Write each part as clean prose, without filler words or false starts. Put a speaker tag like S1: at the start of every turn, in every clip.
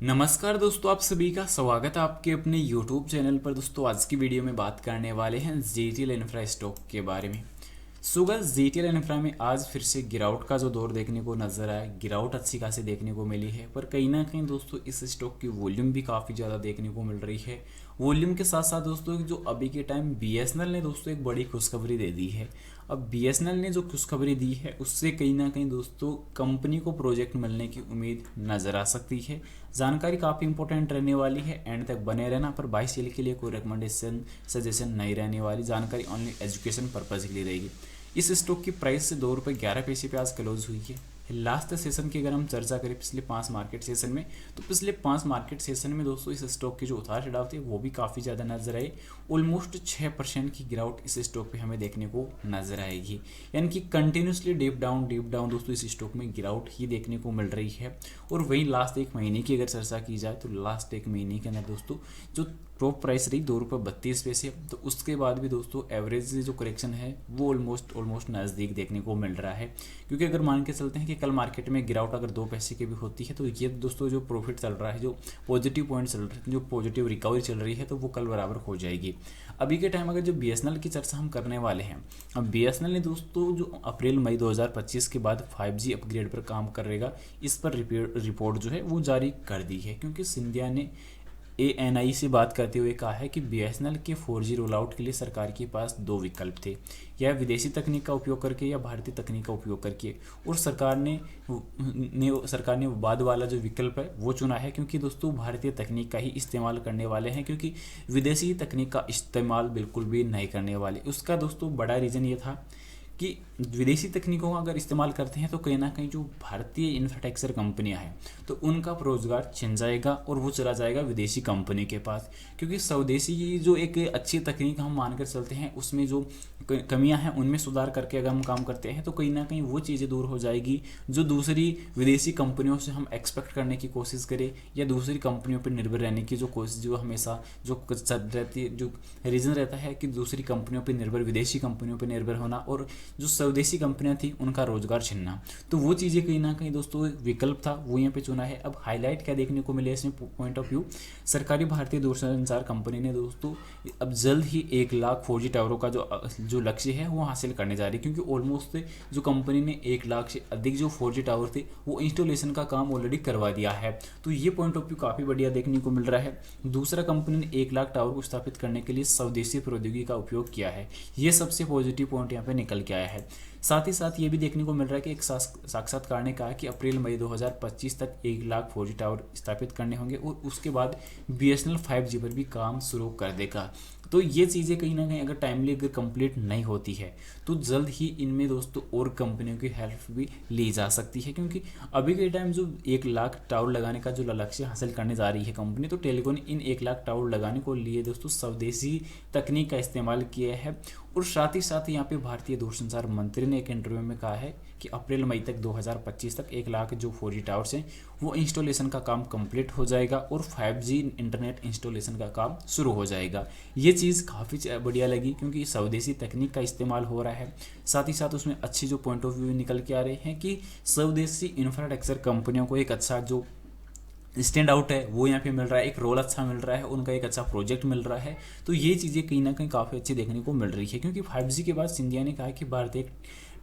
S1: नमस्कार दोस्तों, आप सभी का स्वागत है आपके अपने YouTube चैनल पर। दोस्तों आज की वीडियो में बात करने वाले हैं जीटीएल इंफ्रा स्टॉक के बारे में। सो गाइस, जीटीएल इंफ्रा में आज फिर से गिरावट का जो दौर देखने को नजर आया, गिरावट अच्छी खासी देखने को मिली है। पर कहीं ना कहीं दोस्तों इस स्टॉक की वॉल्यूम भी काफ़ी ज़्यादा देखने को मिल रही है। वॉल्यूम के साथ साथ दोस्तों जो अभी के टाइम बीएसएनएल ने दोस्तों एक बड़ी खुशखबरी दे दी है। अब बीएसएनएल ने जो खुशखबरी दी है उससे कहीं ना कहीं दोस्तों कंपनी को प्रोजेक्ट मिलने की उम्मीद नजर आ सकती है। जानकारी काफ़ी इंपॉर्टेंट रहने वाली है, एंड तक बने रहना। पर बाई सेल के लिए कोई रिकमेंडेशन सजेशन नहीं रहने वाली, जानकारी ओनली एजुकेशन पर्पज के लिए रहेगी। इस स्टॉक की प्राइस से ₹2.11 पे आज क्लोज हुई है। लास्ट सेशन की अगर हम चर्चा करें पिछले 5 मार्केट सेशन में, तो पिछले 5 मार्केट सेशन में दोस्तों इस स्टॉक के जो उतार चढ़ाव थे वो भी काफ़ी ज़्यादा नजर आए। ऑलमोस्ट 6% की गिरावट इस स्टॉक पे हमें देखने को नजर आएगी, यानी कि कंटिन्यूसली डीप डाउन दोस्तों इस स्टॉक में गिरावट ही देखने को मिल रही है। और वहीं लास्ट एक महीने की अगर चर्चा की जाए तो लास्ट एक महीने के अंदर दोस्तों जो टॉप प्राइस रही ₹2.32, तो उसके बाद भी दोस्तों एवरेज जो करेक्शन है वो ऑलमोस्ट नज़दीक देखने को मिल रहा है। क्योंकि अगर मान के चलते हैं कि कल मार्केट में गिरावट अगर 2 पैसे की भी होती है तो ये दोस्तों जो प्रॉफिट चल रहा है, जो पॉजिटिव पॉइंट चल रहे हैं, जो पॉजिटिव रिकवरी चल रही है, तो वो कल बराबर हो जाएगी। अभी के टाइम अगर जो बीएसएनएल की चर्चा हम करने वाले हैं, अब बीएसएनएल ने दोस्तों जो अप्रैल मई 2025 के बाद 5G अपग्रेड पर काम करेगा, इस पर रिपोर्ट जो है वो जारी कर दी है। क्योंकि सिंधिया ने एएनआई से बात करते हुए कहा है कि बीएसएनएल के 4G रोल आउट के लिए सरकार के पास 2 विकल्प थे, या विदेशी तकनीक का उपयोग करके या भारतीय तकनीक का उपयोग करके। और सरकार ने बाद वाला जो विकल्प है वो चुना है, क्योंकि दोस्तों भारतीय तकनीक का ही इस्तेमाल करने वाले हैं, क्योंकि विदेशी तकनीक का इस्तेमाल बिल्कुल भी नहीं करने वाले। उसका दोस्तों बड़ा रीज़न ये था कि विदेशी तकनीकों का अगर इस्तेमाल करते हैं तो कहीं ना कहीं जो भारतीय इंफ्रास्ट्रक्चर कंपनियां हैं तो उनका रोजगार छिन जाएगा और वो चला जाएगा विदेशी कंपनी के पास। क्योंकि स्वदेशी की जो एक अच्छी तकनीक हम मानकर चलते हैं उसमें जो कमियां हैं उनमें सुधार करके अगर हम काम करते हैं तो कहीं ना कहीं वो चीज़ें दूर हो जाएगी जो दूसरी विदेशी कंपनियों से हम एक्सपेक्ट करने की कोशिश करें, या दूसरी कंपनियों पर निर्भर रहने की जो कोशिश जो हमेशा जो रहती है, जो रीज़न रहता है कि दूसरी कंपनियों पर निर्भर, विदेशी कंपनियों पर निर्भर होना और जो स्वदेशी कंपनियां थी उनका रोजगार छिनना। तो वो चीज़ें कहीं ना कहीं दोस्तों विकल्प था वो यहाँ पे चुना है। अब हाईलाइट क्या देखने को मिले इसमें पॉइंट ऑफ व्यू, सरकारी भारतीय दूरसंचार कंपनी ने दोस्तों अब जल्द ही 1 लाख 4G टावरों का जो लक्ष्य है वो हासिल करने जा रही है। क्योंकि ऑलमोस्ट जो कंपनी ने 1 लाख से अधिक जो 4G टावर थे वो इंस्टॉलेशन का काम ऑलरेडी करवा दिया है। तो ये पॉइंट ऑफ व्यू काफ़ी बढ़िया देखने को मिल रहा है। दूसरा, कंपनी ने 1 लाख टावर को स्थापित करने के लिए स्वदेशी प्रौद्योगिकी का उपयोग किया है। ये सबसे पॉजिटिव पॉइंट यहाँ पे निकल के आया है। साथ ही साथ ये भी देखने को मिल रहा है कि एक साक्षात्कार ने कहा कि अप्रैल मई 2025 तक 1 लाख 4G टावर स्थापित करने होंगे और उसके बाद बीएसएनएल 5G पर भी काम शुरू कर देगा। तो ये चीज़ें कहीं ना कहीं अगर टाइमली अगर कंप्लीट नहीं होती है तो जल्द ही इनमें दोस्तों और कंपनियों की हेल्प भी ली जा सकती है। क्योंकि अभी के टाइम जो 1 लाख टावर लगाने का जो लक्ष्य हासिल करने जा रही है कंपनी, तो टेलीकॉम ने इन 1 लाख टावर लगाने को लिए दोस्तों स्वदेशी तकनीक का इस्तेमाल किया है। और साथ ही साथ यहाँ पे भारतीय दूरसंचार मंत्री ने एक इंटरव्यू में कहा है कि अप्रैल मई तक 2025 तक 1 लाख जो 4G टावर्स हैं वो इंस्टॉलेशन का काम कंप्लीट हो जाएगा और 5G इंटरनेट इंस्टॉलेशन का काम शुरू हो जाएगा। ये चीज़ काफ़ी बढ़िया लगी, क्योंकि स्वदेशी तकनीक का इस्तेमाल हो रहा है। साथ ही साथ उसमें अच्छी जो पॉइंट ऑफ व्यू निकल के आ रहे हैं कि स्वदेशी इंफ्रास्ट्रक्चर कंपनियों को एक अच्छा जो स्टैंड आउट है वो यहाँ पे मिल रहा है, एक रोल अच्छा मिल रहा है, उनका एक अच्छा प्रोजेक्ट मिल रहा है। तो ये चीज़ें कहीं ना कहीं काफ़ी अच्छी देखने को मिल रही है। क्योंकि 5G के बाद सिंधिया ने कहा कि भारतीय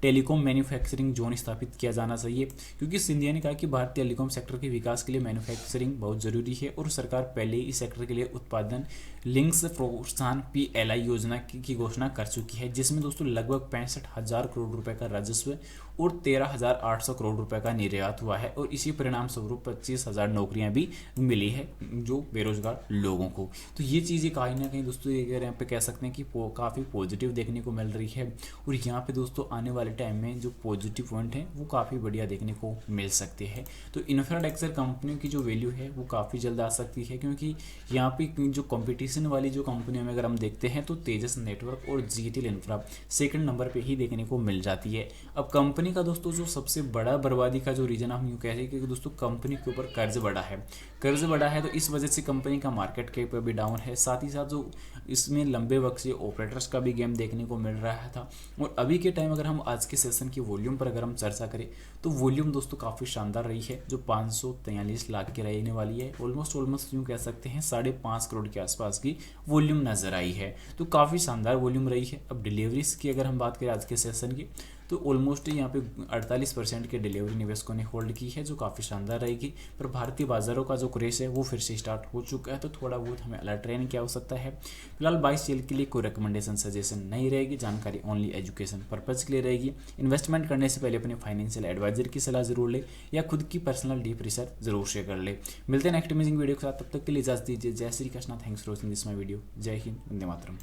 S1: टेलीकॉम मैन्युफैक्चरिंग जोन स्थापित किया जाना चाहिए। क्योंकि सिंधिया ने कहा कि भारतीय टेलीकॉम सेक्टर के विकास के लिए मैन्युफैक्चरिंग बहुत ज़रूरी है और सरकार पहले ही इस सेक्टर के लिए उत्पादन लिंक्स प्रोत्साहन PLI योजना की घोषणा कर चुकी है, जिसमें दोस्तों लगभग 65,000 करोड़ रुपए का राजस्व और 13,800 करोड़ रुपए का निर्यात हुआ है। और इसी परिणाम स्वरूप 25,000 नौकरियां भी मिली है जो बेरोजगार लोगों को। तो ये चीज़ें कहीं ना कहीं दोस्तों यहाँ पे कह सकते हैं कि काफ़ी पॉजिटिव देखने को मिल रही है। और यहाँ पे दोस्तों आने वाले टाइम में जो पॉजिटिव पॉइंट है वो काफ़ी बढ़िया देखने को मिल सकते हैं। तो इंफ्रास्ट्रक्चर कंपनियों की जो वैल्यू है वो काफ़ी जल्द आ सकती है। क्योंकि यहाँ पे जो कंपटीशन वाली जो कंपनियों में अगर हम देखते हैं तो तेजस नेटवर्क और जीटीएल इंफ्रा सेकंड नंबर पे ही देखने को मिल जाती है। अब कंपनी कंपनी का दोस्तों जो सबसे बड़ा बर्बादी का जो रीज़न हम यूँ कह रहे हैं कि दोस्तों कंपनी के ऊपर कर्ज बढ़ा है। कर्ज बढ़ा है तो इस वजह से कंपनी का मार्केट कैप भी डाउन है। साथ ही साथ जो इसमें लंबे वक्त से ऑपरेटर्स का भी गेम देखने को मिल रहा था। और अभी के टाइम अगर हम आज के सेशन की वॉल्यूम पर अगर हम चर्चा करें तो वॉल्यूम दोस्तों काफ़ी शानदार रही है, जो 543 लाख की रहने वाली है। ऑलमोस्ट यूँ कह सकते हैं 5.5 करोड़ के आसपास की वॉल्यूम नजर आई है, तो काफ़ी शानदार वॉल्यूम रही है। अब डिलीवरीज की अगर हम बात करें आज के सेशन की तो ऑलमोस्ट यहाँ पे 48% के डिलीवरी निवेशकों ने होल्ड की है, जो काफ़ी शानदार रहेगी। पर भारतीय बाजारों का जो क्रेश है वो फिर से स्टार्ट हो चुका है, तो थोड़ा बहुत हमें अलर्ट रहने की आवश्यकता है। फिलहाल बाई सेल के लिए कोई रिकमेंडेशन सजेशन नहीं रहेगी, जानकारी ओनली एजुकेशन पर्पज के लिए रहेगी। इन्वेस्टमेंट करने से पहले अपने फाइनेंशियल एडवाइजर की सलाह जरूर ले या खुद की पर्सनल डीप रिसर्च जरूर शेयर कर ले। मिलते हैं नेक्स्ट अमेजिंग वीडियो के साथ, तब तक के लिए इजाजत दीजिए। जय Shri Krishna, thanks for watching this my video. जय हिंद, वंदे मातरम।